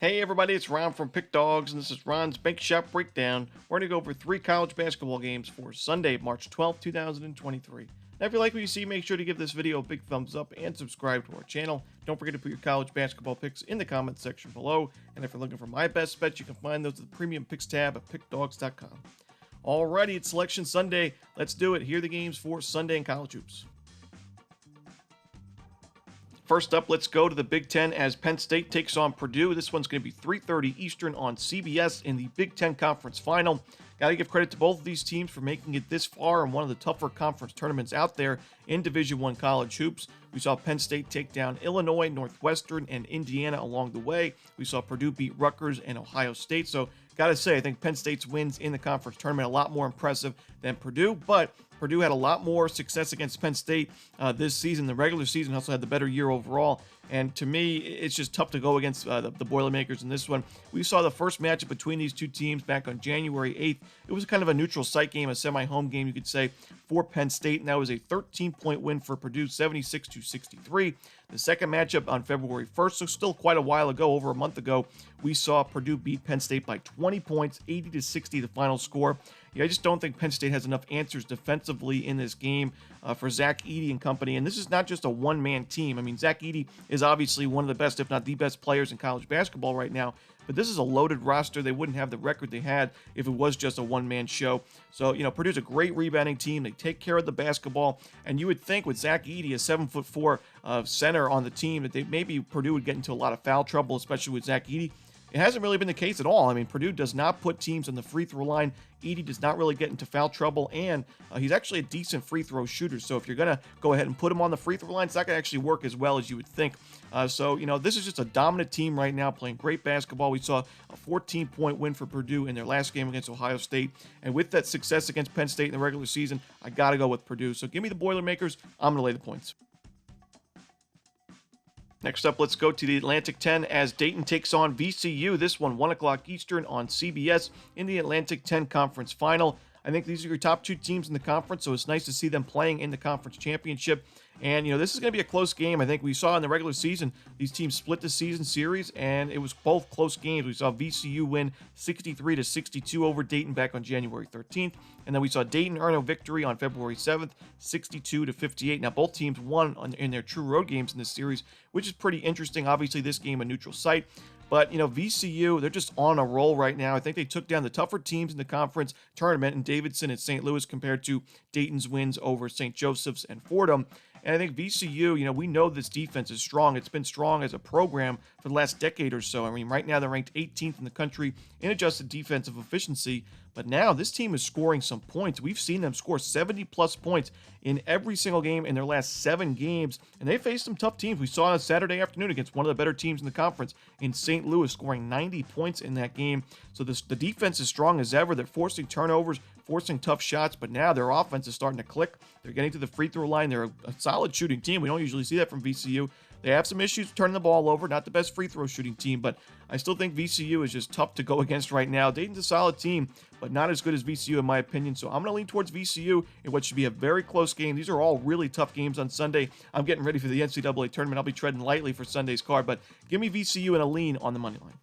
Hey everybody, it's Ron from Pick Dawgz, and this is Ron's Bank Shop Breakdown. We're going to go over 3 college basketball games for Sunday, March 12th, 2023. Now, if you like what you see, make sure to give this video a big thumbs up and subscribe to our channel. Don't forget to put your college basketball picks in the comments section below. And if you're looking for my best bets, you can find those at the Premium Picks tab at pickdawgz.com. Alrighty, it's Selection Sunday. Let's do it. Here are the games for Sunday in college hoops. First up, let's go to the Big Ten as Penn State takes on Purdue. This one's going to be 3:30 Eastern on CBS in the Big Ten Conference Final. Got to give credit to both of these teams for making it this far in one of the tougher conference tournaments out there in Division I college hoops. We saw Penn State take down Illinois, Northwestern, and Indiana along the way. We saw Purdue beat Rutgers and Ohio State. So, got to say, I think Penn State's wins in the conference tournament a lot more impressive than Purdue, but Purdue had a lot more success against Penn State this season. The regular season also had the better year overall. And to me, it's just tough to go against the Boilermakers in this one. We saw the first matchup between these two teams back on January 8th. It was kind of a neutral site game, a semi-home game, you could say, for Penn State. And that was a 13-point win for Purdue, 76-63. The second matchup on February 1st, so still quite a while ago, over a month ago, we saw Purdue beat Penn State by 20 points, 80-60 the final score. Yeah, I just don't think Penn State has enough answers defensively in this game for Zach Edey and company. And this is not just a one-man team. I mean, Zach Edey is obviously one of the best, if not the best players in college basketball right now. But this is a loaded roster. They wouldn't have the record they had if it was just a one-man show. So, Purdue's a great rebounding team. They take care of the basketball. And you would think with Zach Edey, a 7'4" center on the team, that maybe Purdue would get into a lot of foul trouble, especially with Zach Edey. It hasn't really been the case at all. I mean, Purdue does not put teams on the free throw line. Edey does not really get into foul trouble, and he's actually a decent free throw shooter. So if you're going to go ahead and put him on the free throw line, it's not going to actually work as well as you would think. This is just a dominant team right now, playing great basketball. We saw a 14-point win for Purdue in their last game against Ohio State. And with that success against Penn State in the regular season, I got to go with Purdue. So give me the Boilermakers. I'm going to lay the points. Next up, let's go to the Atlantic 10 as Dayton takes on VCU. This one, 1 o'clock Eastern on CBS in the Atlantic 10 Conference Final. I think these are your top two teams in the conference, so it's nice to see them playing in the conference championship. And, this is going to be a close game. I think we saw in the regular season, these teams split the season series, and it was both close games. We saw VCU win 63-62 over Dayton back on January 13th. And then we saw Dayton earn a victory on February 7th, 62-58. Now, both teams won in their true road games in this series, which is pretty interesting. Obviously, this game a neutral site. But, VCU, they're just on a roll right now. I think they took down the tougher teams in the conference tournament in Davidson and St. Louis compared to Dayton's wins over St. Joseph's and Fordham. And I think VCU, we know this defense is strong. It's been strong as a program for the last decade or so. I mean, right now they're ranked 18th in the country in adjusted defensive efficiency. But now this team is scoring some points. We've seen them score 70-plus points in every single game in their last 7 games. And they faced some tough teams. We saw on Saturday afternoon against one of the better teams in the conference in St. Louis, scoring 90 points in that game. So the defense is strong as ever. They're forcing turnovers, forcing tough shots, but now their offense is starting to click. They're getting to the free throw line. They're a solid shooting team. We don't usually see that from VCU. They have some issues turning the ball over. Not the best free throw shooting team, but I still think VCU is just tough to go against right now. Dayton's a solid team, but not as good as VCU in my opinion. So I'm going to lean towards VCU in what should be a very close game. These are all really tough games on Sunday. I'm getting ready for the NCAA tournament. I'll be treading lightly for Sunday's card, but give me VCU and a lean on the money line.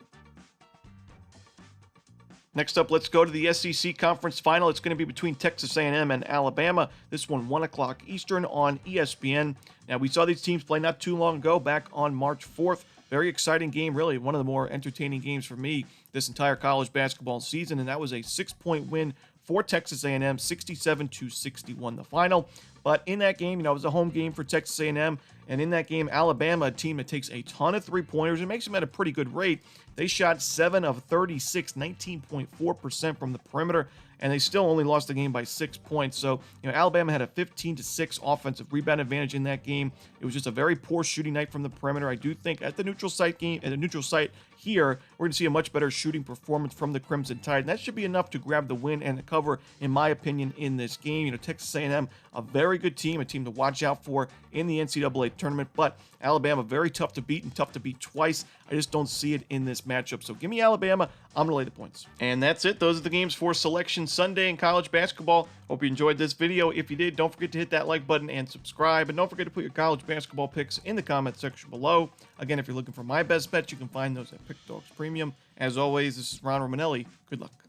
Next up, let's go to the SEC Conference Final. It's going to be between Texas A&M and Alabama. This one, 1 o'clock Eastern on ESPN. Now, we saw these teams play not too long ago, back on March 4th. Very exciting game, really. One of the more entertaining games for me this entire college basketball season, and that was a 6-point win for Texas A&M, 67-61 the final. But in that game, it was a home game for Texas A&M, and in that game, Alabama, a team that takes a ton of three-pointers and makes them at a pretty good rate. They shot 7 of 36, 19.4% from the perimeter, and they still only lost the game by 6 points. So, Alabama had a 15-6 offensive rebound advantage in that game. It was just a very poor shooting night from the perimeter. I do think at the neutral site here, we're going to see a much better shooting performance from the Crimson Tide, and that should be enough to grab the win and the cover, in my opinion, in this game. Texas A&M, a very good team, a team to watch out for in the NCAA championship tournament, but Alabama very tough to beat and tough to beat twice. I just don't see it in this matchup. So give me Alabama. I'm going to lay the points. And that's it. Those are the games for Selection Sunday in college basketball. Hope you enjoyed this video. If you did, don't forget to hit that like button and subscribe. And don't forget to put your college basketball picks in the comment section below. Again, if you're looking for my best bets, you can find those at Pickdawgz Premium. As always, this is Ron Romanelli. Good luck.